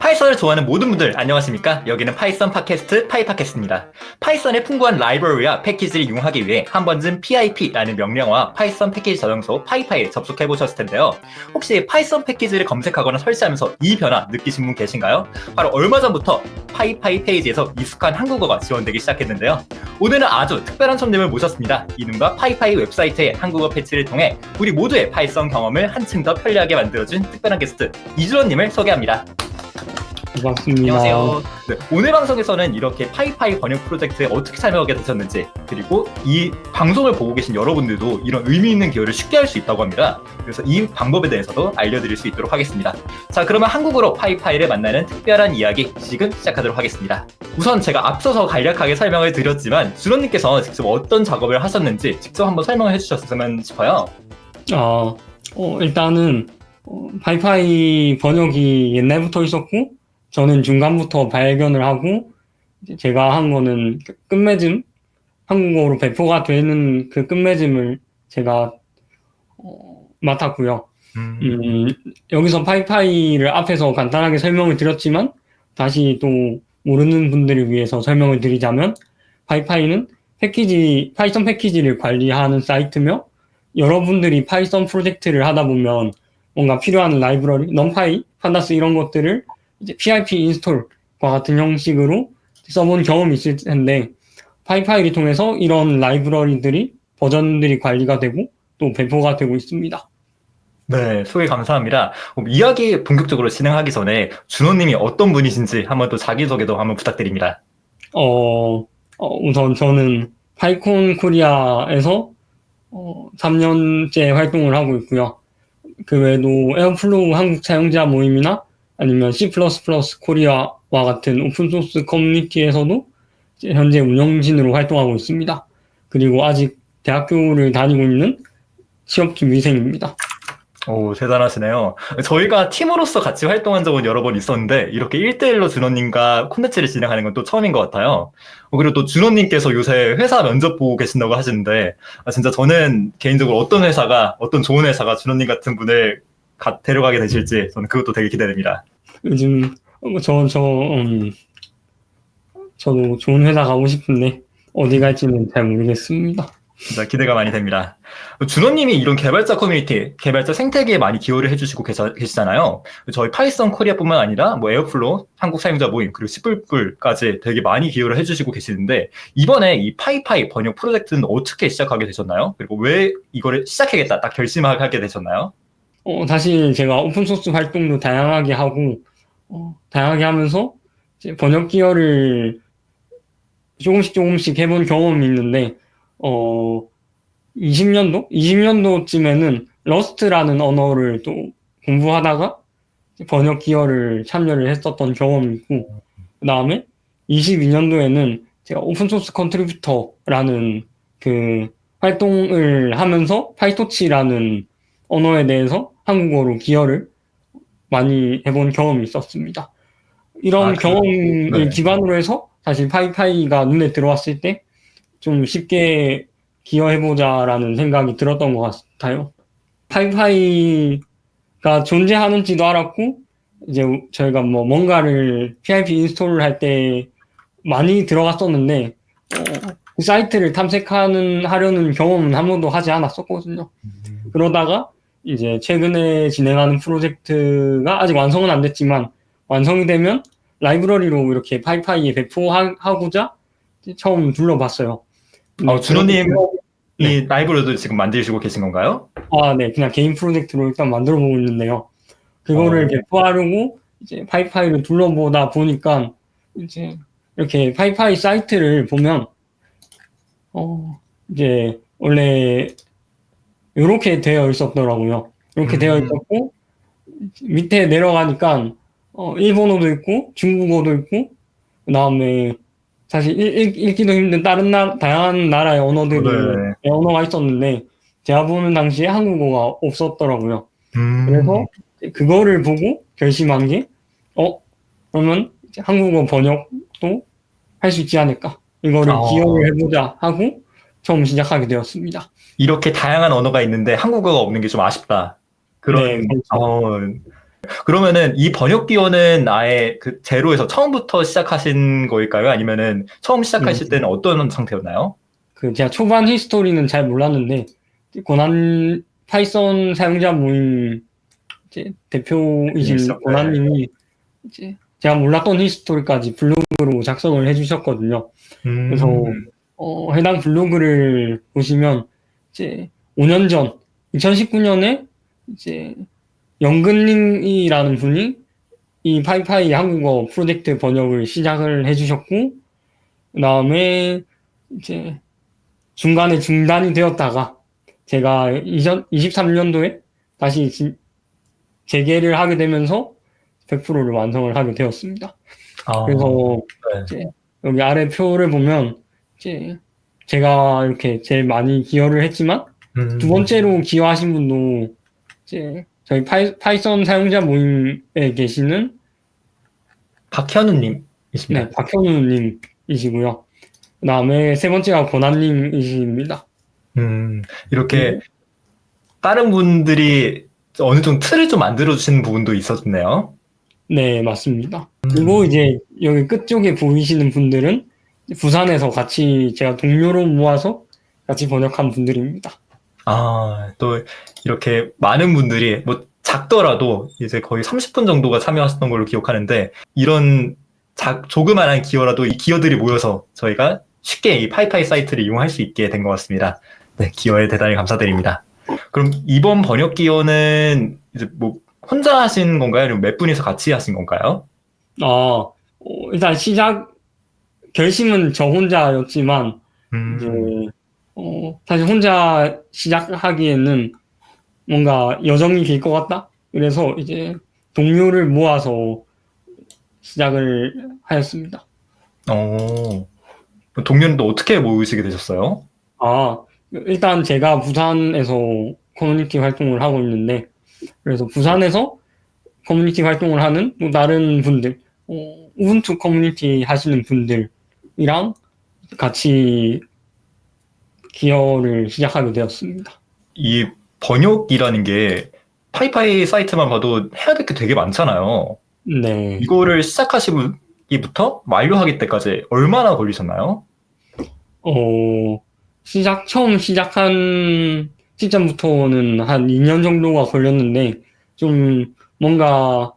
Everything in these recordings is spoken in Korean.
파이썬을 좋아하는 모든 분들 안녕하십니까? 여기는 파이썬 팟캐스트 파이팟캐스트입니다. 파이썬의 풍부한 라이브러리와 패키지를 이용하기 위해 한 번쯤 PIP라는 명령어와 파이썬 패키지 저장소 파이파이에 접속해 보셨을 텐데요. 혹시 파이썬 패키지를 검색하거나 설치하면서 이 변화 느끼신 분 계신가요? 바로 얼마 전부터 파이파이 페이지에서 익숙한 한국어가 지원되기 시작했는데요. 오늘은 아주 특별한 손님을 모셨습니다. 이른바 파이파이 웹사이트의 한국어 패치를 통해 우리 모두의 파이썬 경험을 한층 더 편리하게 만들어준 특별한 게스트 이준호님을 소개합니다. 반갑습니다. 안녕하세요. 네, 오늘 방송에서는 이렇게 파이파이 번역 프로젝트에 어떻게 참여하게 되셨는지, 그리고 이 방송을 보고 계신 여러분들도 이런 의미 있는 기여를 쉽게 할 수 있다고 합니다. 그래서 이 방법에 대해서도 알려드릴 수 있도록 하겠습니다. 자, 그러면 한국어로 파이파이를 만나는 특별한 이야기 지금 시작하도록 하겠습니다. 우선 제가 앞서서 간략하게 설명을 드렸지만 준호님께서 직접 어떤 작업을 하셨는지 직접 한번 설명을 해주셨으면 싶어요. 일단은 파이파이 번역이 옛날부터 있었고 저는 중간부터 발견을 하고 제가 한 거는 끝맺음, 한국어로 배포가 되는 그 끝맺음을 제가 맡았고요. 여기서 파이파이를 앞에서 간단하게 설명을 드렸지만 다시 또 모르는 분들을 위해서 설명을 드리자면 파이파이는 파이썬 패키지를 관리하는 사이트며 여러분들이 파이썬 프로젝트를 하다 보면 뭔가 필요한 라이브러리, 넘파이, 판다스 이런 것들을 이제 PIP 인스톨과 같은 형식으로 써본 경험이 있을 텐데 파이파이를 통해서 이런 라이브러리들이 버전들이 관리가 되고 또 배포가 되고 있습니다. 네, 소개 감사합니다. 이야기 본격적으로 진행하기 전에 준호님이 어떤 분이신지 한번 또 자기소개도 한번 부탁드립니다. 우선 저는 파이콘 코리아에서 3년째 활동을 하고 있고요. 그 외에도 에어플로우 한국 사용자 모임이나 아니면 C++ 코리아와 같은 오픈소스 커뮤니티에서도 현재 운영진으로 활동하고 있습니다. 그리고 아직 대학교를 다니고 있는 취업준비생입니다. 오, 대단하시네요. 저희가 팀으로서 같이 활동한 적은 여러 번 있었는데 이렇게 1대1로 준호님과 콘텐츠를 진행하는 건 또 처음인 것 같아요. 그리고 또 준호님께서 요새 회사 면접 보고 계신다고 하시는데 진짜 저는 개인적으로 어떤 좋은 회사가 준호님 같은 분을 데려가게 되실지 저는 그것도 되게 기대됩니다. 요즘 저도 좋은 회사 가고 싶은데 어디 갈지는 잘 모르겠습니다. 진짜 기대가 많이 됩니다. 준호님이 이런 개발자 커뮤니티, 개발자 생태계에 많이 기여를 해주시고 계시잖아요. 저희 파이썬 코리아뿐만 아니라 에어플로우, 한국 사용자 모임, 그리고 C++까지 되게 많이 기여를 해주시고 계시는데 이번에 이 파이파이 번역 프로젝트는 어떻게 시작하게 되셨나요? 그리고 왜 이거를 시작하겠다 딱 결심하게 되셨나요? 사실 제가 오픈소스 활동도 다양하게 하고 다양하게 하면서 이제 번역 기여를 조금씩 해본 경험이 있는데 20년도쯤에는 러스트라는 언어를 또 공부하다가 번역 기여를 참여를 했었던 경험이 있고 그 다음에 22년도에는 제가 오픈소스 컨트리뷰터라는 그 활동을 하면서 파이토치라는 언어에 대해서 한국어로 기여를 많이 해본 경험이 있었습니다. 이런 경험을 기반으로 해서 사실 파이파이가 눈에 들어왔을 때 좀 쉽게 기여해보자라는 생각이 들었던 것 같아요. 파이파이가 존재하는지도 알았고, 이제 저희가 뭔가를 PIP 인스톨을 할 때 많이 들어갔었는데, 그 사이트를 하려는 경험은 한 번도 하지 않았었거든요. 그러다가 이제 최근에 진행하는 프로젝트가 아직 완성은 안 됐지만, 완성이 되면 라이브러리로 이렇게 파이파이에 배포하고자 처음 둘러봤어요. 준호님 이 라이브러리도 지금 만드시고 계신 건가요? 네. 그냥 개인 프로젝트로 일단 만들어 보고 있는데요. 그거를 배포하려고 이제 파이파이를 둘러보다 보니까 이제 이렇게 파이파이 사이트를 보면 이제 원래 이렇게 되어 있었더라고요. 이렇게 되어 있었고 밑에 내려가니까 일본어도 있고 중국어도 있고 그다음에 사실 읽기도 힘든 다양한 나라의 언어가 있었는데 제가 보는 당시에 한국어가 없었더라고요. 그래서 그거를 보고 결심한 게 그러면 한국어 번역도 할 수 있지 않을까. 이거를 기여를 해보자 하고 처음 시작하게 되었습니다. 이렇게 다양한 언어가 있는데 한국어가 없는 게 좀 아쉽다. 네, 그렇죠. 그러면은 이 번역 기원은 아예 그 제로에서 처음부터 시작하신 거일까요? 아니면은 처음 시작하실 때는 어떤 상태였나요? 그 제가 초반 히스토리는 잘 몰랐는데 고난 파이썬 사용자 모임 이제 대표이신 네. 고난님이 이제 제가 몰랐던 히스토리까지 블로그로 작성을 해주셨거든요. 그래서 음, 해당 블로그를 보시면 이제 5년 전 2019년에 이제 영근님이라는 분이 이 파이파이 한국어 프로젝트 번역을 시작을 해주셨고 그다음에 이제 중간에 중단이 되었다가 제가 2023년도에 다시 재개를 하게 되면서 100%를 완성을 하게 되었습니다. 아, 그래서 네. 이제 여기 아래 표를 보면 이제 제가 이렇게 제일 많이 기여를 했지만 두 번째로 기여하신 분도 이제 저희 파이썬 사용자 모임에 계시는 박현우님이십니다. 네, 박현우님이시고요. 그다음에 세 번째가 권한님이십니다. 이렇게 그리고 다른 분들이 어느 정도 틀을 좀 만들어주시는 부분도 있었네요. 네, 맞습니다. 그리고 이제 여기 끝쪽에 보이시는 분들은 부산에서 같이 제가 동료로 모아서 같이 번역한 분들입니다. 아, 또 이렇게 많은 분들이 뭐 작더라도 이제 거의 30분 정도가 참여하셨던 걸로 기억하는데 이런 조그만한 기여라도 이 기여들이 모여서 저희가 쉽게 이 파이파이 사이트를 이용할 수 있게 된 것 같습니다. 네, 기여에 대단히 감사드립니다. 그럼 이번 번역 기여는 이제 뭐 혼자 하신 건가요? 아니면 몇 분이서 같이 하신 건가요? 일단 결심은 저 혼자였지만 이제 음, 사실 혼자 시작하기에는 뭔가 여정이 길 것 같다. 그래서 이제 동료를 모아서 시작을 하였습니다. 어, 동료는 또 어떻게 모으시게 되셨어요? 일단 제가 부산에서 커뮤니티 활동을 하고 있는데, 그래서 부산에서 커뮤니티 활동을 하는 또 다른 분들, 우분투 커뮤니티 하시는 분들이랑 같이 기여를 시작하게 되었습니다. 이 번역이라는 게 파이파이 사이트만 봐도 해야 될 게 되게 많잖아요. 네. 이거를 시작하시기부터 만료하기 때까지 얼마나 걸리셨나요? 어, 처음 시작한 시점부터는 한 2년 정도가 걸렸는데, 좀 뭔가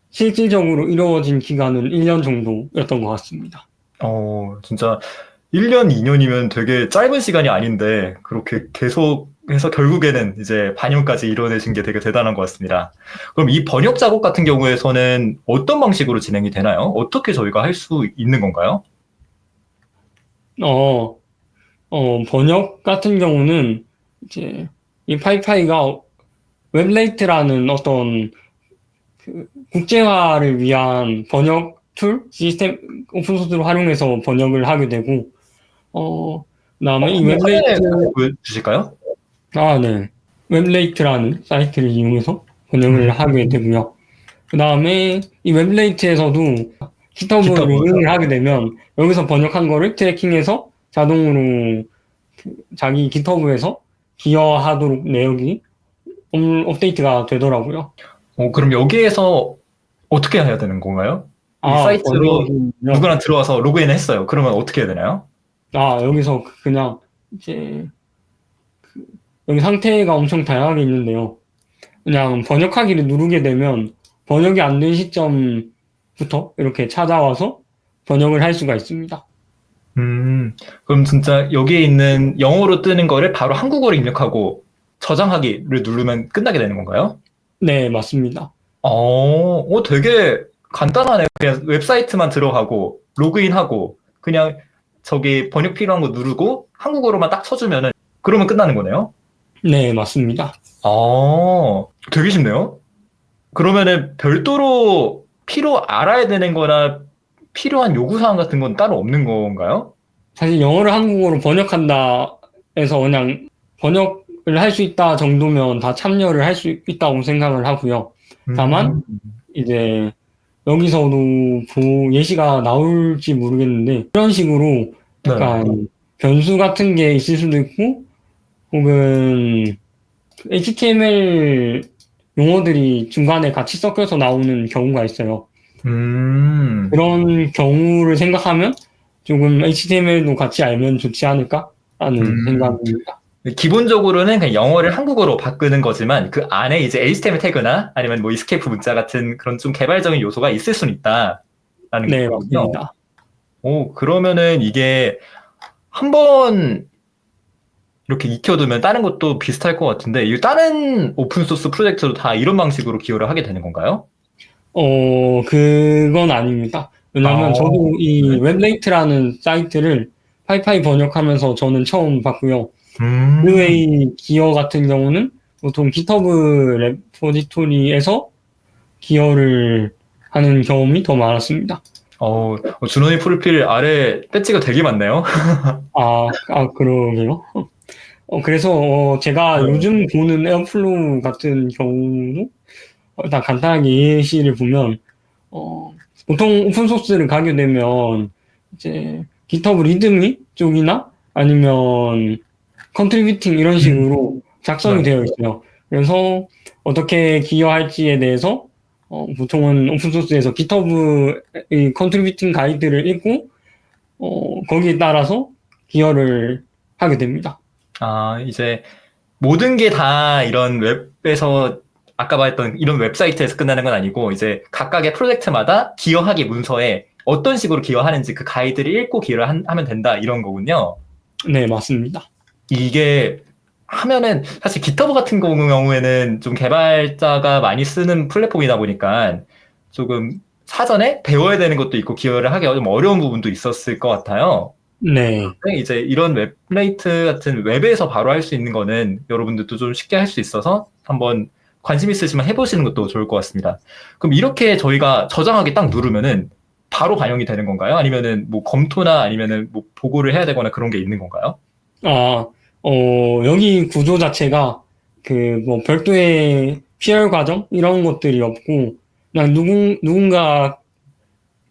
실질적으로 이루어진 기간은 1년 정도였던 것 같습니다. 진짜 1년, 2년이면 되게 짧은 시간이 아닌데 그렇게 계속 해서 결국에는 이제 반영까지 이뤄내신 게 되게 대단한 것 같습니다. 그럼 이 번역 작업 같은 경우에서는 어떤 방식으로 진행이 되나요? 어떻게 저희가 할 수 있는 건가요? 어, 번역 같은 경우는 이제 이 파이파이가 웹레이트라는 어떤 그 국제화를 위한 번역 툴 시스템 오픈소스로 활용해서 번역을 하게 되고 그다음에 이 한번 화면에 웹레이트 보여주실까요? 네. 웹레이트라는 사이트를 이용해서 번역을 음, 하게 되고요. 그다음에 이 웹레이트에서도 깃허브 기타브. 로그인을 하게 되면 여기서 번역한 거를 트래킹해서 자동으로 자기 깃허브에서 기여하도록 내역이 업데이트가 되더라고요. 그럼 여기에서 어떻게 해야 되는 건가요? 이 사이트로 번역이요. 누구나 들어와서 로그인을 했어요. 그러면 어떻게 해야 되나요? 여기서 그냥 이제 여기 상태가 엄청 다양하게 있는데요. 그냥 번역하기를 누르게 되면 번역이 안 된 시점부터 이렇게 찾아와서 번역을 할 수가 있습니다. 그럼 진짜 여기에 있는 영어로 뜨는 거를 바로 한국어로 입력하고 저장하기를 누르면 끝나게 되는 건가요? 네, 맞습니다. 되게 간단하네. 그냥 웹사이트만 들어가고 로그인하고 그냥 저기 번역 필요한 거 누르고 한국어로만 딱 쳐주면은 그러면 끝나는 거네요? 네, 맞습니다. 되게 쉽네요. 그러면은 별도로 알아야 되는 거나 필요한 요구사항 같은 건 따로 없는 건가요? 사실 영어를 한국어로 번역한다 해서 그냥 번역을 할 수 있다 정도면 다 참여를 할 수 있다고 생각을 하고요. 다만 이제 여기서도 예시가 나올지 모르겠는데 이런 식으로 네. 약간 변수 같은 게 있을 수도 있고 혹은 HTML 용어들이 중간에 같이 섞여서 나오는 경우가 있어요. 그런 경우를 생각하면 조금 HTML도 같이 알면 좋지 않을까라는 생각입니다. 기본적으로는 그냥 영어를 한국어로 바꾸는 거지만 그 안에 이제 HTML 태그나 아니면 뭐 이스케이프 문자 같은 그런 좀 개발적인 요소가 있을 수는 있다라는 네, 거군요. 맞습니다. 오, 그러면은 이게 한번 이렇게 익혀두면 다른 것도 비슷할 것 같은데, 이 다른 오픈소스 프로젝트도 다 이런 방식으로 기여를 하게 되는 건가요? 그건 아닙니다. 왜냐하면 아, 저도 이 네. 웹레이트라는 사이트를 파이파이 번역하면서 저는 처음 봤고요. 그 음, 외의 기여 같은 경우는 보통 GitHub 레포지토리에서 기여를 하는 경험이 더 많았습니다. 준호님 프로필 아래 배지가 되게 많네요. 그러게요. 그래서 제가 네. 요즘 보는 에어플로우 같은 경우도 일단 간단하게 예시를 보면 보통 오픈소스를 가게 되면 이제 GitHub 리드미 쪽이나 아니면 컨트리뷰팅 이런 식으로 작성이 네. 되어 있어요. 그래서 어떻게 기여할지에 대해서 보통은 오픈소스에서 GitHub의 컨트리뷰팅 가이드를 읽고 거기에 따라서 기여를 하게 됩니다. 이제 모든 게 다 이런 웹에서 아까 말했던 이런 웹사이트에서 끝나는 건 아니고 이제 각각의 프로젝트마다 기여하기 문서에 어떤 식으로 기여하는지 그 가이드를 읽고 기여를 하면 된다 이런 거군요. 네, 맞습니다. 이게 하면은 사실 GitHub 같은 경우에는 좀 개발자가 많이 쓰는 플랫폼이다 보니까 조금 사전에 배워야 되는 것도 있고 기여를 하기 좀 어려운 부분도 있었을 것 같아요. 네. 근데 이제 이런 웹플레이트 같은 웹에서 바로 할 수 있는 거는 여러분들도 좀 쉽게 할 수 있어서 한번 관심 있으시면 해보시는 것도 좋을 것 같습니다. 그럼 이렇게 저희가 저장하기 딱 누르면은 바로 반영이 되는 건가요? 아니면은 뭐 검토나 아니면은 뭐 보고를 해야 되거나 그런 게 있는 건가요? 아, 여기 구조 자체가 그 뭐 별도의 PR 과정 이런 것들이 없고 그냥 누군가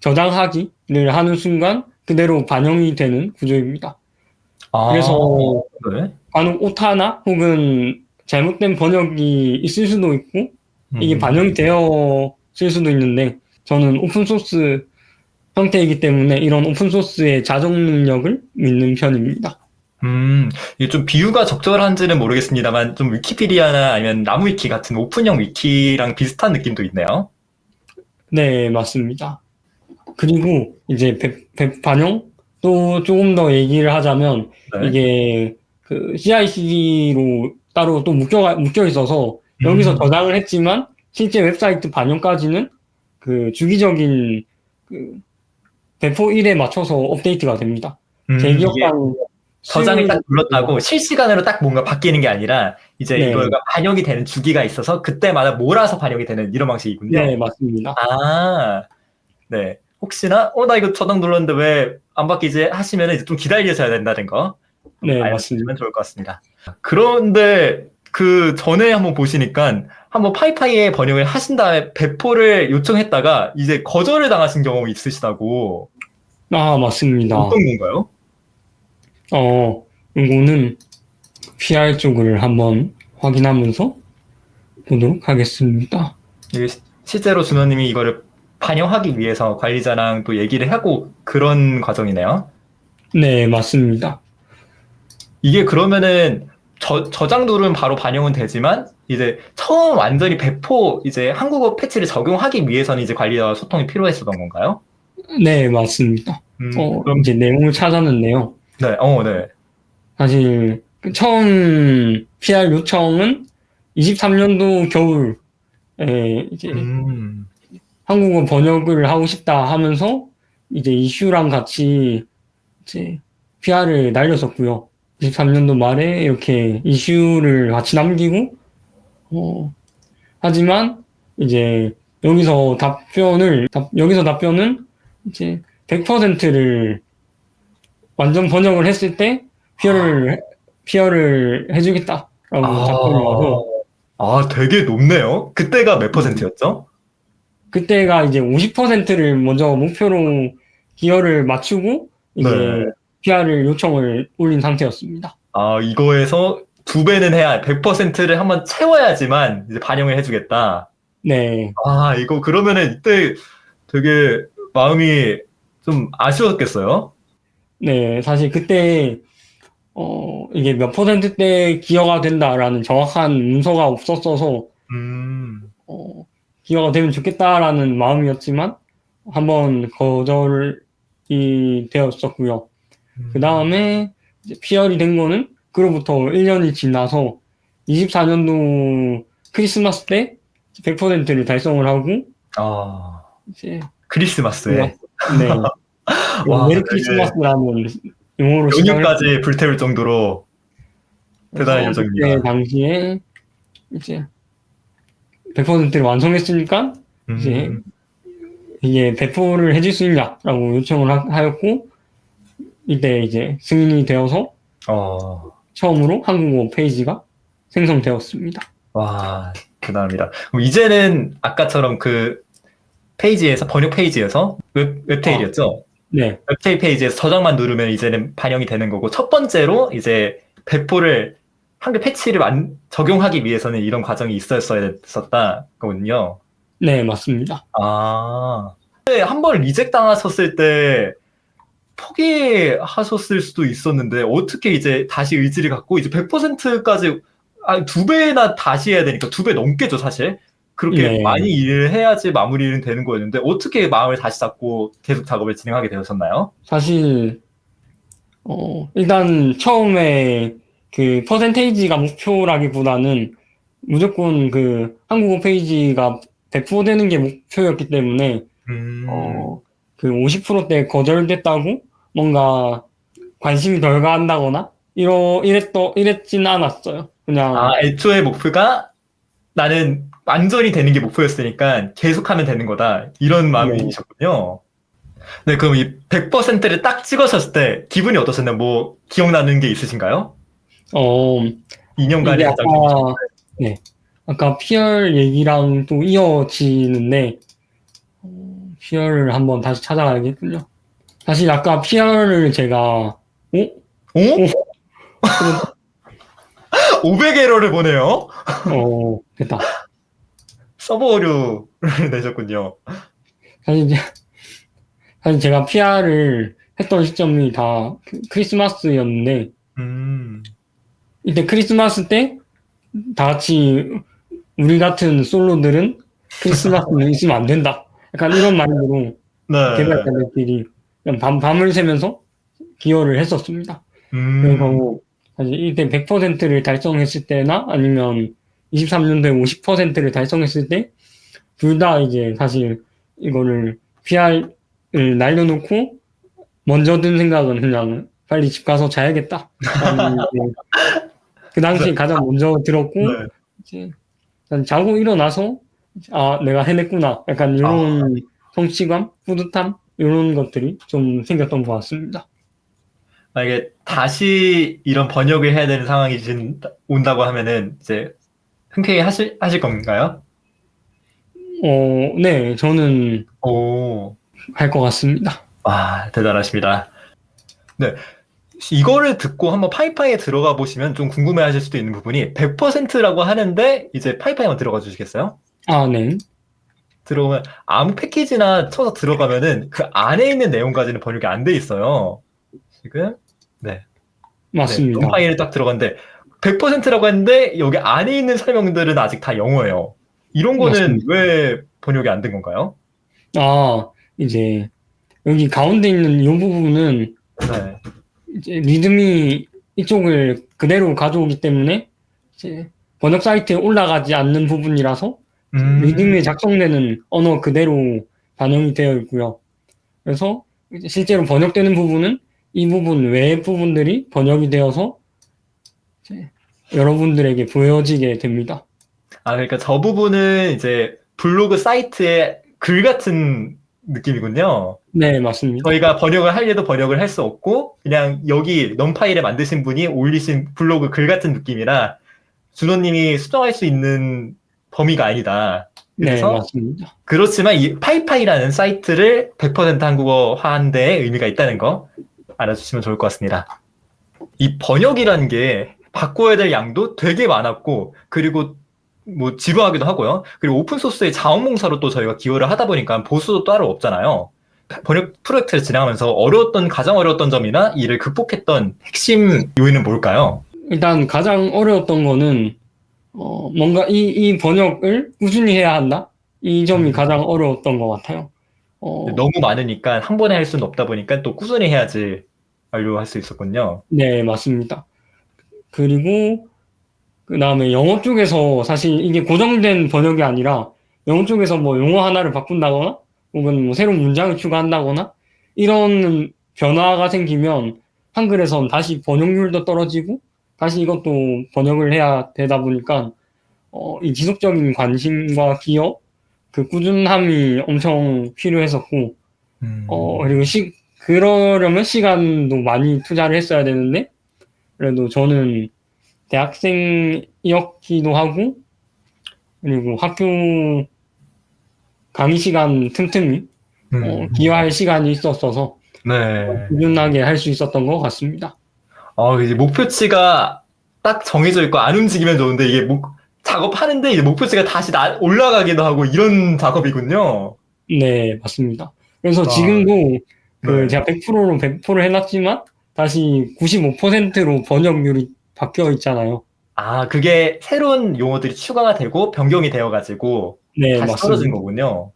저장하기를 하는 순간 그대로 반영이 되는 구조입니다. 아, 그래서 네. 간혹 오타나 혹은 잘못된 번역이 있을 수도 있고 이게 음, 반영이 되었을 수도 있는데 저는 오픈소스 형태이기 때문에 이런 오픈소스의 자정 능력을 믿는 편입니다. 이게 좀 비유가 적절한지는 모르겠습니다만 좀 위키피디아나 아니면 나무위키 같은 오픈형 위키랑 비슷한 느낌도 있네요. 네, 맞습니다. 그리고 이제 반영 또 조금 더 얘기를 하자면 네. 이게 그 CI/CD로 따로 또 묶여 있어서 여기서 음, 저장을 했지만 실제 웹사이트 반영까지는 그 주기적인 그 배포 1에 맞춰서 업데이트가 됩니다. 제 이게 기억상 저장을 딱 네, 눌렀다고 실시간으로 딱 뭔가 바뀌는 게 아니라 이제 네, 이거가 반영이 되는 주기가 있어서 그때마다 몰아서 반영이 되는 이런 방식이군요. 네, 맞습니다. 아, 네. 혹시나 나 이거 저장 눌렀는데 왜 안 바뀌지 하시면 이제 좀 기다리셔야 된다는 거 네, 맞습니다. 알려주시면 좋을 것 같습니다. 그런데 그 전에 한번 보시니까 한번 파이파이에 번역을 하신 다음에 배포를 요청했다가 이제 거절을 당하신 경험이 있으시다고. 맞습니다. 어떤 건가요? 이거는 PR 쪽을 한번 확인하면서 보도록 하겠습니다. 이게 실제로 준호님이 이거를 반영하기 위해서 관리자랑 또 얘기를 하고 그런 과정이네요. 네, 맞습니다. 이게 그러면은 저장 누르면 바로 반영은 되지만 이제 처음 완전히 배포 이제 한국어 패치를 적용하기 위해서는 이제 관리자와 소통이 필요했었던 건가요? 네, 맞습니다. 그럼 이제 내용을 찾았는데요. 네, 네. 사실 그 처음 PR 요청은 23년도 겨울에 이제 음, 한국어 번역을 하고 싶다 하면서 이제 이슈랑 같이 이제 PR을 날렸었고요. 23년도 말에 이렇게 이슈를 같이 남기고 하지만 이제 여기서 답변은 이제 100%를 완전 번역을 했을 때 피어를 해주겠다라고 답변이 아, 와서 되게 높네요. 그때가 몇 퍼센트였죠? 그때가 이제 50%를 먼저 목표로 기여를 맞추고 네. 이제 PR을 요청을 올린 상태였습니다. 이거에서 2배는 해야 100%를 한번 채워야지만 이제 반영을 해주겠다. 네, 아, 이거 그러면은 이때 되게 마음이 좀 아쉬웠겠어요? 네, 사실 그때 이게 몇 %대 기여가 된다라는 정확한 문서가 없었어서 기여가 되면 좋겠다라는 마음이었지만 한번 거절이 되었었고요. 그 다음에 피열이 된 거는 그로부터 1년이 지나서 24년도 크리스마스 때 100%를 달성을 하고 아, 이제 크리스마스에. 네, 와, 메리 되게 크리스마스라는 용어로 시작을 연휴까지 불태울 정도로 대단한 해서 그때 요정입니다. 당시에 이제 100%를 완성했으니까 이제 음, 이게 배포를 해줄 수 있냐라고 요청을 하였고 이때 이제 승인이 되어서 어, 처음으로 한국어 페이지가 생성되었습니다. 와, 대단합니다. 그럼 이제는 아까처럼 그 페이지에서, 번역 페이지에서 웹테일이었죠? 네, 웹테일 페이지에서 저장만 누르면 이제는 반영이 되는 거고, 첫 번째로 이제 배포를, 한글 패치를 적용하기 위해서는 이런 과정이 있었어야 됐었다, 거군요. 네, 맞습니다. 아, 한 번 리젝 당하셨을 때 포기하셨을 수도 있었는데, 어떻게 이제 다시 의지를 갖고, 이제 100%까지, 2배나 다시 해야 되니까, 2배 넘겠죠, 사실. 그렇게 네, 많이 일을 해야지 마무리는 되는 거였는데, 어떻게 마음을 다시 잡고 계속 작업을 진행하게 되셨나요? 사실 일단 처음에 그 퍼센테이지가 목표라기보다는 무조건 그 한국어 페이지가 배포되는 게 목표였기 때문에 음, 그 50%대 거절됐다고 뭔가 관심이 덜 간다거나 이랬진 않았어요. 그냥 애초에 목표가 나는 완전히 되는 게 목표였으니까 계속하면 되는 거다. 이런 네, 마음이셨군요. 네, 그럼 이 100%를 딱 찍으셨을 때 기분이 어떠셨나요? 뭐 기억나는 게 있으신가요? 어 2년간의 이게 제작. 네 아까 PR 얘기랑 또 이어지는데 PR을 한번 다시 찾아가야겠군요. 사실 아까 PR을 제가 오? 오, 500에러를 보내요? 됐다. 서버 오류를 내셨군요. 사실, 사실 제가 PR을 했던 시점이 다 크리스마스였는데, 음, 이때 크리스마스 때 다 같이 우리 같은 솔로들은 크리스마스는 있으면 안 된다. 약간 이런 마인드로 네. 개발자들끼리 그냥 밤을 새면서 기여를 했었습니다. 음, 그래서 사실 이때 100%를 달성했을 때나 아니면 23년도에 50%를 달성했을 때 둘 다 이제 사실 이거를 PR을 날려놓고 먼저 든 생각은 그냥 빨리 집 가서 자야겠다. 라는 이제 그 당시에 가장 먼저 들었고 네. 이제 난 자고 일어나서 아 내가 해냈구나. 약간 아, 이런 성취감, 뿌듯함 이런 것들이 좀 생겼던 것 같습니다. 만약에 다시 이런 번역을 해야 되는 상황이 온다고 하면은 이제 흔쾌히 하실 건가요? 네, 저는 오, 할 것 같습니다. 와, 대단하십니다. 네. 이거를 듣고 한번 파이파이에 들어가 보시면 좀 궁금해 하실 수도 있는 부분이 100%라고 하는데 이제 파이파이 한번 들어가 주시겠어요? 아, 네, 들어오면 아무 패키지나 쳐서 들어가면은 그 안에 있는 내용까지는 번역이 안 돼 있어요. 지금 네, 네, 맞습니다. 파이를 딱 들어갔는데 100%라고 했는데 여기 안에 있는 설명들은 아직 다 영어예요. 이런 거는 맞습니다. 왜 번역이 안 된 건가요? 아, 이제 여기 가운데 있는 이 부분은 네. 이제 리듬이 이쪽을 그대로 가져오기 때문에 이제 번역 사이트에 올라가지 않는 부분이라서 음, 리듬이 작성되는 언어 그대로 반영이 되어 있고요. 그래서 이제 실제로 번역되는 부분은 이 부분 외의 부분들이 번역이 되어서 이제 여러분들에게 보여지게 됩니다. 그러니까 저 부분은 이제 블로그 사이트의 글 같은 느낌이군요. 네, 맞습니다. 저희가 번역을 하려도 번역을 할 수 없고 그냥 여기 넌파일에 만드신 분이 올리신 블로그 글 같은 느낌이라 준호님이 수정할 수 있는 범위가 아니다. 네, 그래서 맞습니다. 그렇지만 이 파이파이라는 사이트를 100% 한국어화한 데에 의미가 있다는 거 알아주시면 좋을 것 같습니다. 이 번역이라는 게 바꿔야 될 양도 되게 많았고, 그리고 뭐 지루하기도 하고요. 그리고 오픈소스의 자원봉사로 또 저희가 기여를 하다 보니까 보수도 따로 없잖아요. 번역 프로젝트를 진행하면서 가장 어려웠던 점이나 이를 극복했던 핵심 요인은 뭘까요? 일단 가장 어려웠던 거는 뭔가 이 번역을 꾸준히 해야 한다. 이 점이 가장 어려웠던 것 같아요. 너무 많으니까 한 번에 할 수는 없다 보니까 또 꾸준히 해야지 완료할 수 있었군요. 네, 맞습니다. 그리고 그 다음에 영어 쪽에서 사실 이게 고정된 번역이 아니라 영어 쪽에서 뭐 용어 하나를 바꾼다거나 혹은 뭐 새로운 문장을 추가한다거나 이런 변화가 생기면 한글에선 다시 번역률도 떨어지고 다시 이것도 번역을 해야 되다 보니까 이 지속적인 관심과 기여, 그 꾸준함이 엄청 필요했었고 그리고 그러려면 시간도 많이 투자를 했어야 되는데 그래도 저는 대학생이었기도 하고 그리고 학교 강의 시간 틈틈이 기여할 시간이 있었어서 네. 꾸준하게 할 수 있었던 것 같습니다. 이제 목표치가 딱 정해져 있고 안 움직이면 좋은데 이게 작업하는데 이제 목표치가 다시 올라가기도 하고 이런 작업이군요. 네, 맞습니다. 그래서 아, 지금도 네. 제가 100%로 100% 해놨지만 다시 95%로 번역률이 바뀌어 있잖아요. 그게 새로운 용어들이 추가가 되고 변경이 되어가지고 네, 다시 떨어진 맞습니다. 거군요.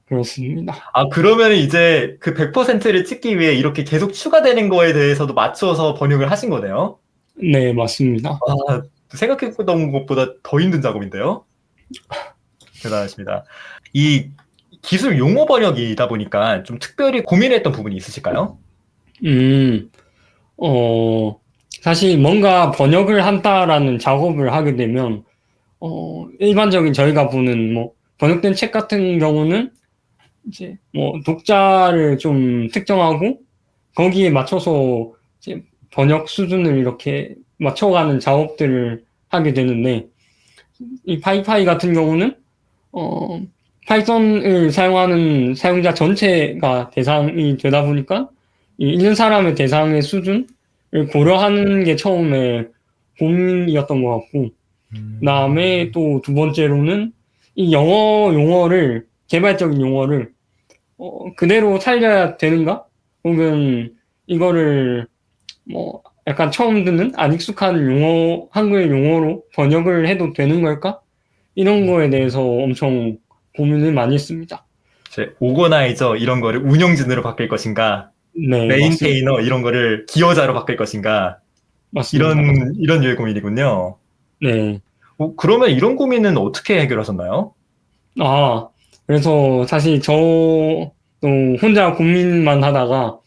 그렇습니다. 그러면 이제 그 100%를 찍기 위해 이렇게 계속 추가되는 거에 대해서도 맞춰서 번역을 하신 거네요. 네, 맞습니다. 생각했던 것보다 더 힘든 작업인데요. 대단하십니다. 이 기술 용어 번역이다 보니까 좀 특별히 고민했던 부분이 있으실까요? 음, 사실 뭔가 번역을 한다라는 작업을 하게 되면, 일반적인 저희가 보는 뭐, 번역된 책 같은 경우는 이제 뭐, 독자를 좀 특정하고, 거기에 맞춰서 이제 번역 수준을 이렇게 맞춰가는 작업들을 하게 되는데, 이 파이파이 같은 경우는, 어, 파이썬을 사용하는 사용자 전체가 대상이 되다 보니까, 이 읽는 사람의 대상의 수준을 고려하는 게 처음에 고민이었던 것 같고, 그 다음에 또 두 번째로는 이 용어를, 개발적인 용어를, 그대로 살려야 되는가? 혹은 이거를 뭐 약간 처음 듣는 안 익숙한 한글 용어로 번역을 해도 되는 걸까? 이런 거에 대해서 엄청 고민을 많이 했습니다. 이제 오거나이저 이런 거를 운영진으로 바뀔 것인가, 네, 맞습니다. 메인테이너 이런 거를 기여자로 바뀔 것인가, 맞습니다. 이런 류의 고민이군요. 네. 그러면 이런 고민은 어떻게 해결하셨나요? 그래서 사실 저도 혼자 고민만 하다가,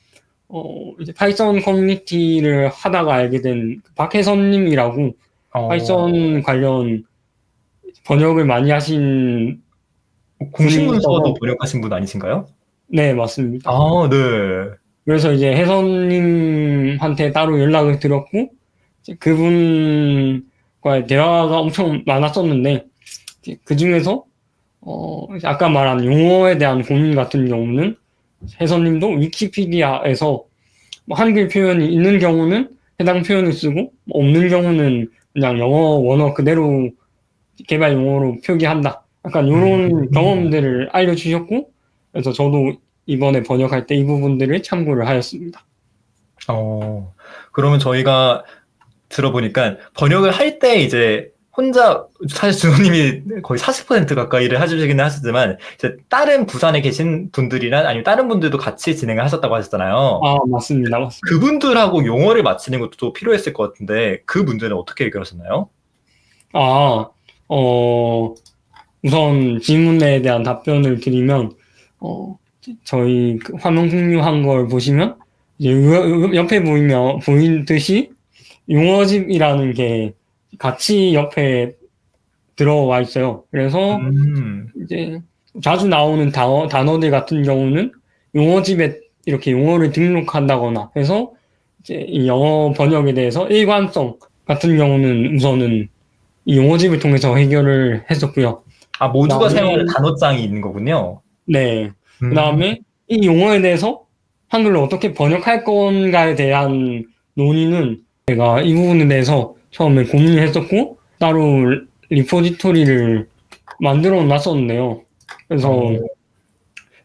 이제 파이썬 커뮤니티를 하다가 알게 된 박혜선님이라고 파이썬 관련 번역을 많이 하신 분이 공식문서도 있어서, 번역하신 분 아니신가요? 네, 맞습니다. 네. 그래서 이제 혜선님한테 따로 연락을 드렸고, 이제 그분과의 대화가 엄청 많았었는데, 그 중에서, 이제 아까 말한 용어에 대한 고민 같은 경우는, 혜선님도 위키피디아에서 뭐 한글 표현이 있는 경우는 해당 표현을 쓰고, 없는 경우는 그냥 영어 원어 그대로 개발 용어로 표기한다. 약간 이런 경험들을 알려주셨고, 그래서 저도 이번에 번역할 때 이 부분들을 참고를 하였습니다. 그러면 저희가 들어보니까 번역을 할 때 이제 혼자 사실 준호님이 거의 40% 가까이를 해주시기는 하셨지만 이제 다른 부산에 계신 분들이나 아니면 다른 분들도 같이 진행을 하셨다고 하셨잖아요. 맞습니다. 맞습니다. 그분들하고 용어를 맞추는 것도 또 필요했을 것 같은데 그 문제는 어떻게 해결하셨나요? 우선 질문에 대한 답변을 드리면, 저희 그 화면 공유한 걸 보시면, 이제 옆에 보이듯이 용어집이라는 게 같이 옆에 들어와 있어요. 그래서 이제 자주 나오는 단어들 같은 경우는 용어집에 이렇게 용어를 등록한다거나 해서 이제 이 영어 번역에 대해서 일관성 같은 경우는 우선은 이 용어집을 통해서 해결을 했었고요. 모두가 사용하는 그다음에 단어장이 있는 거군요. 네. 음, 그다음에 이 용어에 대해서 한글로 어떻게 번역할 건가에 대한 논의는 제가 이 부분에 대해서 처음에 고민했었고 따로 리포지토리를 만들어 놨었는데요. 그래서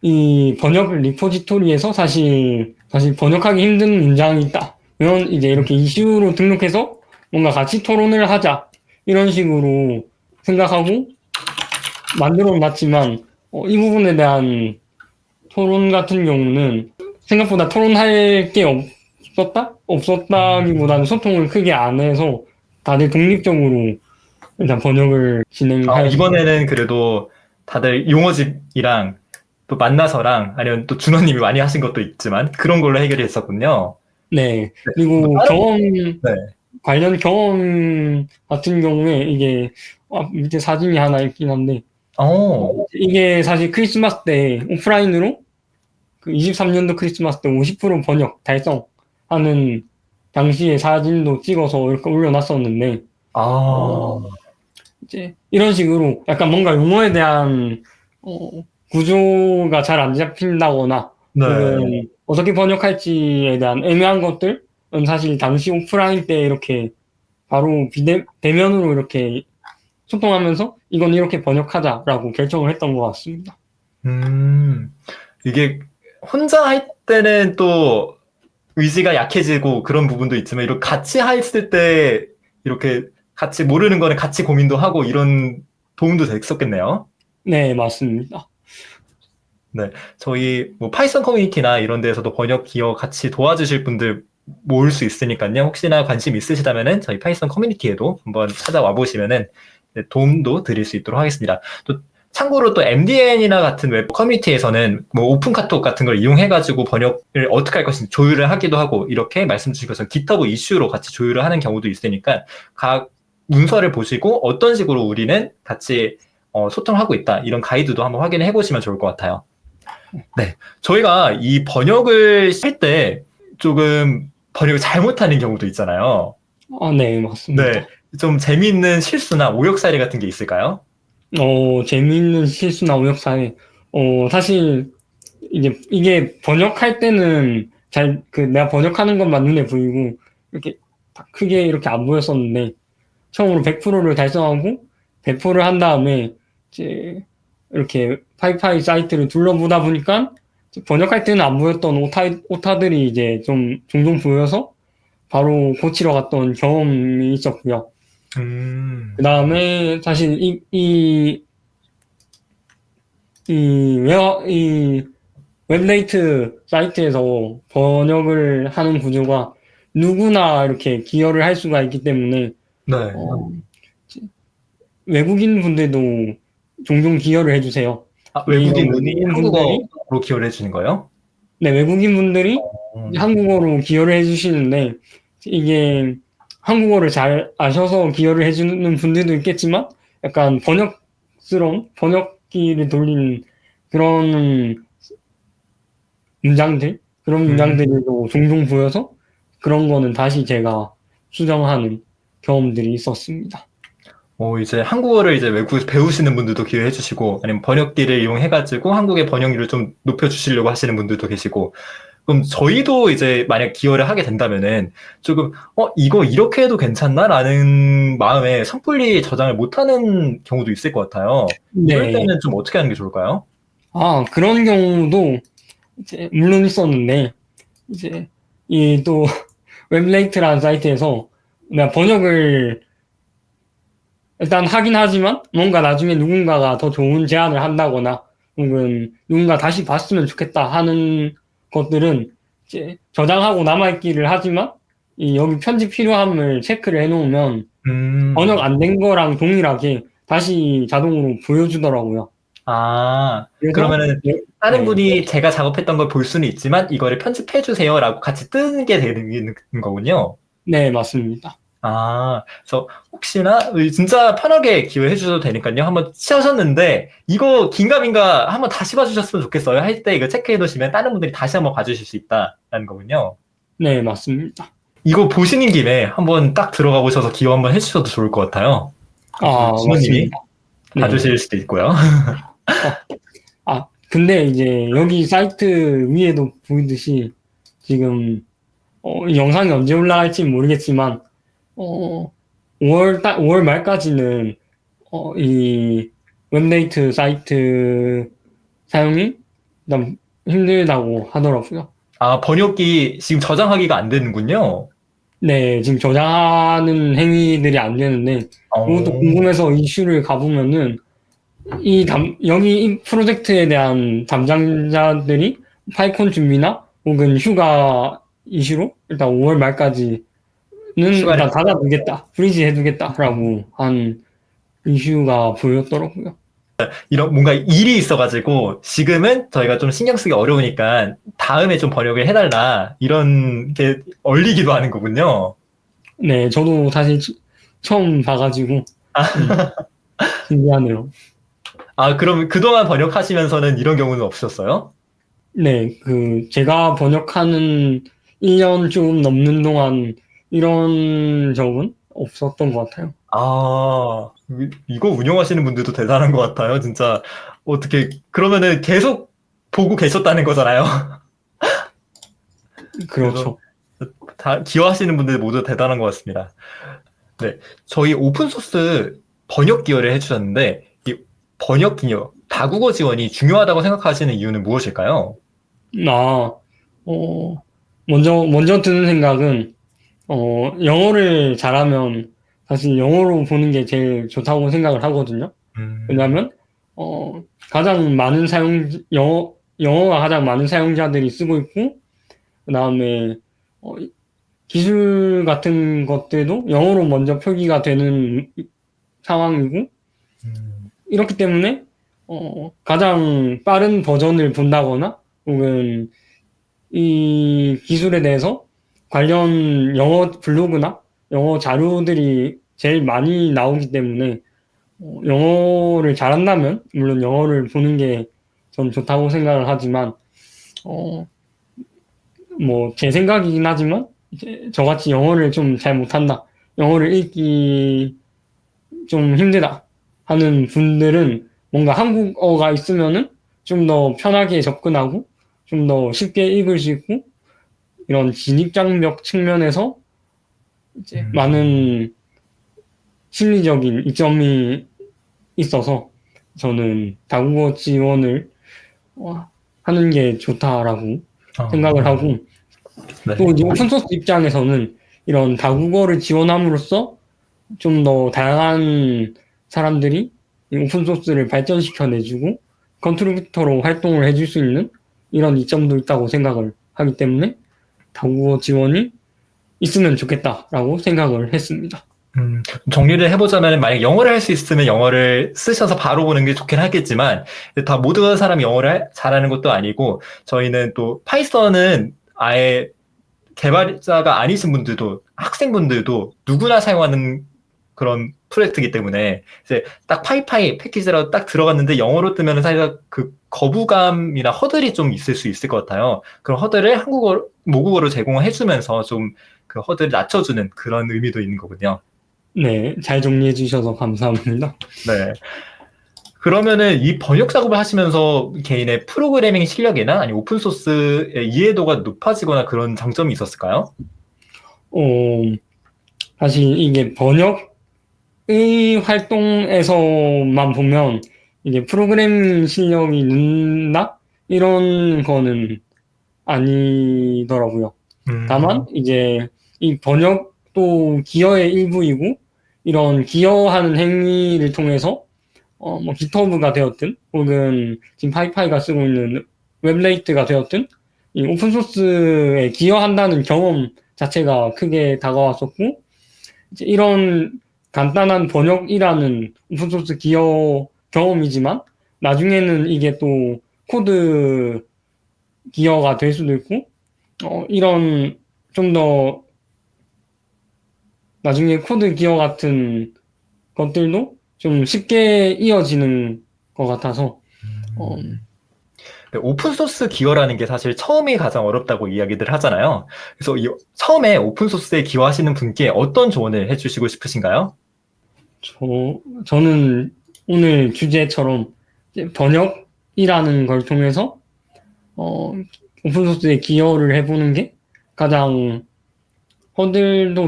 이 번역 리포지토리에서 사실 번역하기 힘든 문장이 있다. 이런 이제 이렇게 이슈로 등록해서 뭔가 같이 토론을 하자. 이런 식으로 생각하고 만들어 놨지만 이 부분에 대한 토론 같은 경우는 생각보다 토론할 게 없었다기보다는 소통을 크게 안 해서 다들 독립적으로 일단 번역을 진행하였습니다. 이번에는 그래도 다들 용어집이랑 또 만나서랑 아니면 또 준호님이 많이 하신 것도 있지만 그런 걸로 해결이 됐었군요. 네. 그리고 관련 경험 같은 경우에 이게 밑에 사진이 하나 있긴 한데 이게 사실 크리스마스 때 오프라인으로 그 23년도 크리스마스 때 50% 번역 달성하는 당시의 사진도 찍어서 이렇게 올려놨었는데 이제 이런 식으로 약간 뭔가 용어에 대한 구조가 잘 안 잡힌다거나 혹은 어떻게 번역할지에 대한 애매한 것들은 사실 당시 오프라인 때 이렇게 바로 대면으로 이렇게 소통하면서 이건 이렇게 번역하자라고 결정을 했던 것 같습니다. 이게 혼자 할 때는 또 의지가 약해지고 그런 부분도 있지만 이렇게 같이 했을 때 이렇게 같이 모르는 거는 같이 고민도 하고 이런 도움도 됐었겠네요. 네, 맞습니다. 네, 저희 뭐 파이썬 커뮤니티나 이런 데에서도 번역 기여 같이 도와주실 분들 모을 수 있으니까요. 혹시나 관심 있으시다면은 저희 파이썬 커뮤니티에도 한번 찾아와 보시면은 도움도 드릴 수 있도록 하겠습니다. 또 참고로 또 MDN이나 같은 웹 커뮤니티에서는 뭐 오픈 카톡 같은 걸 이용해가지고 번역을 어떻게 할 것인지 조율을 하기도 하고 이렇게 말씀 주신 것처럼 GitHub 이슈로 같이 조율을 하는 경우도 있으니까 각 문서를 보시고 어떤 식으로 우리는 같이 소통하고 있다 이런 가이드도 한번 확인해 보시면 좋을 것 같아요. 네, 저희가 이 번역을 할 때 조금 번역을 잘못하는 경우도 있잖아요. 네, 맞습니다. 네, 좀 재미있는 실수나 오역 사례 같은 게 있을까요? 재미있는 실수나 오역 사례. 사실 이게 번역할 때는 내가 번역하는 것만 눈에 보이고 이렇게 크게 이렇게 안 보였었는데 처음으로 100%를 달성하고 배포를 한 다음에 이제 이렇게 파이파이 사이트를 둘러보다 보니까 번역할 때는 안 보였던 오타들이 이제 좀 종종 보여서 바로 고치러 갔던 경험이 있었고요. 그 다음에 사실 이 웹레이트 사이트에서 번역을 하는 구조가 누구나 이렇게 기여를 할 수가 있기 때문에 외국인 분들도 종종 기여를 해주세요. 외국인 분이 한국어로 기여를 해주는 거예요? 네, 외국인 분들이 한국어로 기여를 해주시는데 이게 한국어를 잘 아셔서 기여를 해주는 분들도 있겠지만 약간 번역기를 돌린 그런 문장들도 종종 보여서 그런 거는 다시 제가 수정하는 경험들이 있었습니다. 이제 한국어를 이제 외국에서 배우시는 분들도 기여해 주시고, 아니면 번역기를 이용해가지고 한국의 번역률을 좀 높여주시려고 하시는 분들도 계시고, 그럼 저희도 이제 만약 기여를 하게 된다면은 조금, 이거 이렇게 해도 괜찮나? 라는 마음에 섣불리 저장을 못하는 경우도 있을 것 같아요. 이럴 때는 좀 어떻게 하는 게 좋을까요? 그런 경우도 이제 물론 있었는데, 이제 이 또 웹레이트라는 사이트에서 내가 번역을 일단 하긴 하지만 뭔가 나중에 누군가가 더 좋은 제안을 한다거나 혹은 누군가 다시 봤으면 좋겠다 하는 것들은 이제 저장하고 남아있기를 하지만 여기 편집 필요함을 체크를 해놓으면 번역 안 된 거랑 동일하게 다시 자동으로 보여주더라고요. 그러면은 다른 분이 제가 작업했던 걸 볼 수는 있지만 이거를 편집해 주세요 라고 같이 뜨는 게 되는 거군요. 네, 맞습니다. 그래서 혹시나 진짜 편하게 기여해 주셔도 되니까요. 한번 치셨는데 이거 긴가민가 한번 다시 봐주셨으면 좋겠어요. 할 때 이거 체크해 놓으시면 다른 분들이 다시 한번 봐주실 수 있다라는 거군요. 네, 맞습니다. 이거 보시는 김에 한번 딱 들어가 보셔서 기여 한번 해주셔도 좋을 것 같아요. 주모님이 봐주실 수도 있고요. 근데 이제 여기 사이트 위에도 보이듯이 지금 이 영상이 언제 올라갈지 모르겠지만 5월 말까지는 이 웹레이트 사이트 사용이 좀 힘들다고 하더라고요. 아, 번역기 지금 저장하기가 안 되는군요. 네, 지금 저장하는 행위들이 안 되는데, 그것도 어, 궁금해서 이슈를 가보면은, 여기 이 프로젝트에 대한 담당자들이 파이콘 준비나 혹은 휴가 이슈로 일단 5월 말까지는 휴가를 일단 닫아두겠다, 프리즈 해두겠다라고 한 이슈가 보였더라고요. 이런 뭔가 일이 있어가지고 지금은 저희가 좀 신경 쓰기 어려우니까 다음에 좀 번역을 해달라 이런 게 얼리기도 하는 거군요. 네, 저도 사실 처음 봐가지고, 신기하네요. 아, 그럼 그동안 번역하시면서는 이런 경우는 없으셨어요? 네, 제가 번역하는 1년 조금 넘는 동안 이런 적은 없었던 것 같아요. 아, 이거 운영하시는 분들도 대단한 것 같아요. 진짜 어떻게 그러면은 계속 보고 계셨다는 거잖아요. 그래서 그렇죠. 다 기여하시는 분들 모두 대단한 것 같습니다. 네, 저희 오픈소스 번역 기여를 해주셨는데 이 번역 기여, 다국어 지원이 중요하다고 생각하시는 이유는 무엇일까요? 나, 먼저 드는 생각은, 영어를 잘하면 사실 영어로 보는 게 제일 좋다고 생각을 하거든요. 음, 왜냐하면, 가장 많은 영어가 가장 많은 사용자들이 쓰고 있고, 그 다음에, 어, 기술 같은 것들도 영어로 먼저 표기가 되는 상황이고, 음, 이렇기 때문에, 가장 빠른 버전을 본다거나, 혹은 이 기술에 대해서 관련 영어 블로그나 영어 자료들이 제일 많이 나오기 때문에, 영어를 잘한다면, 물론 영어를 보는 게 전 좋다고 생각을 하지만, 어, 제 생각이긴 하지만, 이제 저같이 영어를 좀 잘 못한다. 영어를 읽기 좀 힘들다 하는 분들은 뭔가 한국어가 있으면은 좀 더 편하게 접근하고 좀 더 쉽게 읽을 수 있고 이런 진입장벽 측면에서 이제 음, 많은 심리적인 이점이 있어서 저는 다국어 지원을 하는 게 좋다라고 생각을 아, 하고 또 네. 이제 오픈소스 입장에서는 이런 다국어를 지원함으로써 좀 더 다양한 사람들이 이 오픈소스를 발전시켜 내주고 컨트리뷰터로 활동을 해줄 수 있는 이런 이점도 있다고 생각을 하기 때문에 다국어 지원이 있으면 좋겠다라고 생각을 했습니다. 음, 정리를 해보자면, 만약 영어를 할 수 있으면 영어를 쓰셔서 바로 보는 게 좋긴 하겠지만, 다 모든 사람이 영어를 잘하는 것도 아니고, 저희는 또 파이썬은 아예 개발자가 아니신 분들도, 학생분들도 누구나 사용하는 그런 프로젝트이기 때문에, 이제 딱 파이파이 패키지라고 딱 들어갔는데 영어로 뜨면 사실 그 거부감이나 허들이 좀 있을 수 있을 것 같아요. 그런 허들을 모국어로 제공해주면서 좀 그 허들을 낮춰주는 그런 의미도 있는 거군요. 네, 잘 정리해 주셔서 감사합니다. 네. 그러면은 이 번역 작업을 하시면서 개인의 프로그래밍 실력이나 아니 오픈소스의 이해도가 높아지거나 그런 장점이 있었을까요? 어, 사실 이게 번역의 활동에서만 보면 이게 프로그래밍 실력이 는다? 이런 거는 아니더라고요. 다만 음, 이제 이 번역도 기여의 일부이고 이런 기여하는 행위를 통해서 뭐 깃허브가 되었든 혹은 지금 파이파이가 쓰고 있는 웹레이트가 되었든 이 오픈소스에 기여한다는 경험 자체가 크게 다가왔었고 이제 이런 간단한 번역이라는 오픈소스 기여 경험이지만 나중에는 이게 또 코드 기여가 될 수도 있고 이런 좀 더 나중에 코드 기어 같은 것들도 좀 쉽게 이어지는 것 같아서, 어, 네, 오픈소스 기여라는 게 사실 처음이 가장 어렵다고 이야기들 하잖아요. 그래서 처음에 오픈소스에 기여하시는 분께 어떤 조언을 해주시고 싶으신가요? 저는 오늘 주제처럼 이제 번역이라는 걸 통해서, 오픈소스에 기여를 해보는 게 가장 허들도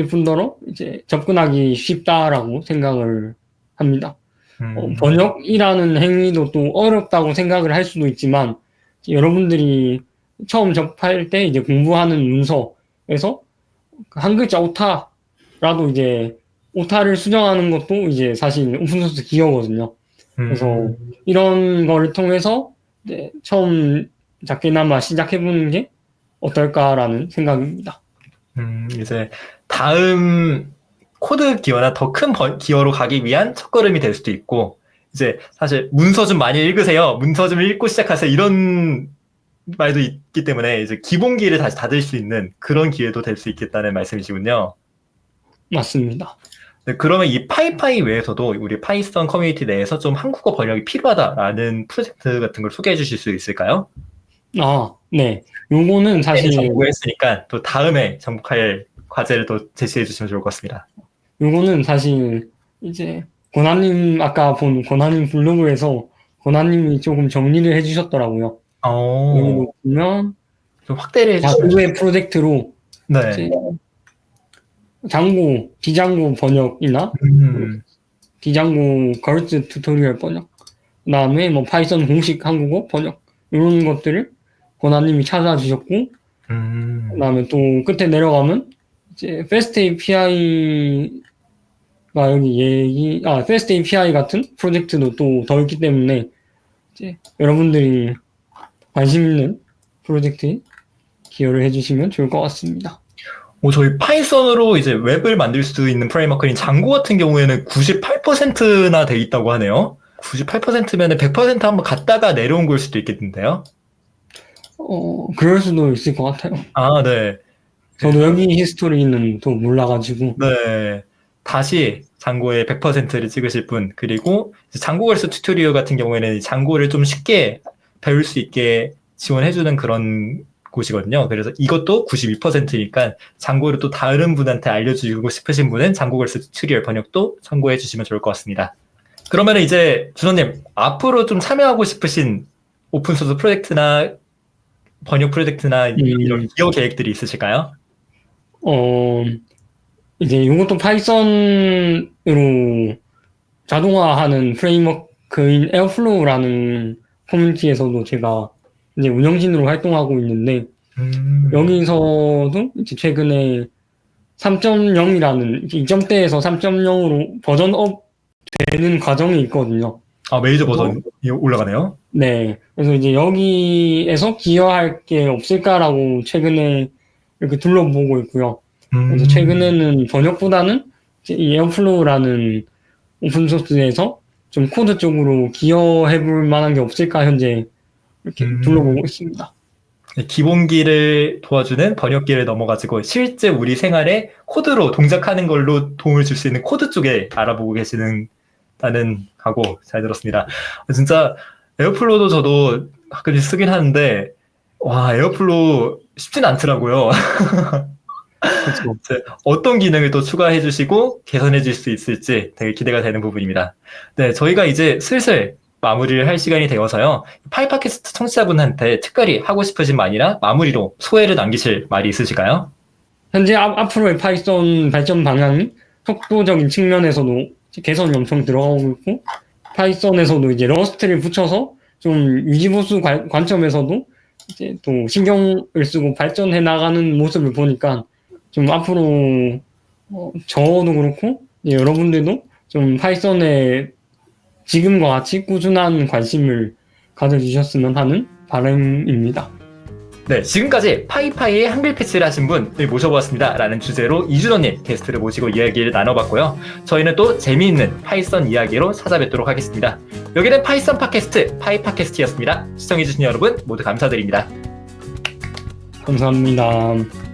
뿐더러 이제 접근하기 쉽다라고 생각을 합니다. 번역이라는 행위도 또 어렵다고 생각을 할 수도 있지만 여러분들이 처음 접할 때 이제 공부하는 문서에서 한 글자 오타라도 이제 오타를 수정하는 것도 이제 사실 오픈소스 기여거든요. 그래서 이런 거를 통해서 이제 처음 작게나마 시작해보는 게 어떨까라는 생각입니다. 이제 다음 코드 기여나 더 큰 기여로 가기 위한 첫걸음이 될 수도 있고, 이제 사실 문서 좀 많이 읽으세요. 문서 좀 읽고 시작하세요. 이런 말도 있기 때문에 이제 기본기를 다시 다질 수 있는 그런 기회도 될 수 있겠다는 말씀이시군요. 맞습니다. 네, 그러면 이 파이파이 외에서도 우리 파이썬 커뮤니티 내에서 좀 한국어 번역이 필요하다라는 프로젝트 같은 걸 소개해 주실 수 있을까요? 네. 요거는 사실 전공했으니까 또 다음에 접목할 과제를 또 제시해 주시면 좋을 것 같습니다. 요거는 사실 이제 권한님 아까 본 권한님 블로그에서 권한님이 조금 정리를 해주셨더라고요. 여기로 보면 좀 확대를 해주시면 자두의 프로젝트로 네. 이제 장고, 비장고 번역이나 비장고 걸즈 튜토리얼 번역, 그다음에 뭐 파이썬 공식 한국어 번역 이런 것들을 권한님이 찾아주셨고, 그다음에 또 끝에 내려가면 이제 패스트 API가 여기 패스트 API 같은 프로젝트도 또 더 있기 때문에 이제 여러분들이 관심 있는 프로젝트에 기여를 해주시면 좋을 것 같습니다. 저희 파이썬으로 이제 웹을 만들 수 있는 프레임워크인 장고 같은 경우에는 98%나 돼 있다고 하네요. 98%면 100% 한번 갔다가 내려온 걸 수도 있겠는데요. 그럴 수도 있을 것 같아요. 네. 저도 여기 히스토리는 또 몰라가지고. 네. 다시 장고의 100%를 찍으실 분, 그리고 장고 걸스 튜토리얼 같은 경우에는 장고를 좀 쉽게 배울 수 있게 지원해주는 그런 곳이거든요. 그래서 이것도 92%니까 장고를 또 다른 분한테 알려주고 싶으신 분은 장고 걸스 튜토리얼 번역도 참고해 주시면 좋을 것 같습니다. 그러면 이제 준호님, 앞으로 좀 참여하고 싶으신 오픈소스 프로젝트나 번역 프로젝트나 이런 기여 계획들이 있으실까요? 이제 이것도 파이썬으로 자동화하는 프레임워크인 에어플로우라는 커뮤니티에서도 제가 이제 운영진으로 활동하고 있는데, 여기서도 이제 최근에 3.0이라는 2점대에서 3.0으로 버전업 되는 과정이 있거든요. 메이저 버전이 올라가네요? 네. 그래서 이제 여기에서 기여할 게 없을까라고 최근에 이렇게 둘러보고 있고요. 그래서 최근에는 번역보다는 이제 이 에어플로우라는 오픈소스에서 좀 코드 쪽으로 기여해 볼 만한 게 없을까 현재 이렇게 둘러보고 있습니다. 기본기를 도와주는 번역기를 넘어가지고 실제 우리 생활에 코드로 동작하는 걸로 도움을 줄 수 있는 코드 쪽에 알아보고 계시다는 하고 잘 들었습니다. 진짜 에어플로우도 저도 가끔씩 쓰긴 하는데 에어플로우 쉽진 않더라고요. 그렇죠. 어떤 기능을 또 추가해 주시고 개선해 줄 수 있을지 되게 기대가 되는 부분입니다. 네, 저희가 이제 슬슬 마무리를 할 시간이 되어서요. 파이팟캐스트 청취자분한테 특별히 하고 싶으신 말이나 마무리로 소회를 남기실 말이 있으실까요? 현재 앞으로의 파이썬 발전 방향이 속도적인 측면에서도 개선이 엄청 들어가고 있고, 파이썬에서도 이제 러스트를 붙여서 좀 유지보수 관점에서도 이제 또 신경을 쓰고 발전해 나가는 모습을 보니까 좀 앞으로 저도 그렇고 여러분들도 좀 파이썬에 지금과 같이 꾸준한 관심을 가져주셨으면 하는 바람입니다. 네, 지금까지 파이파이의 한글 패치를 하신 분을 모셔보았습니다 라는 주제로 이준호님 게스트를 모시고 이야기를 나눠봤고요. 저희는 또 재미있는 파이썬 이야기로 찾아뵙도록 하겠습니다. 여기는 파이썬 팟캐스트 파이팟캐스트였습니다. 시청해주신 여러분 모두 감사드립니다. 감사합니다.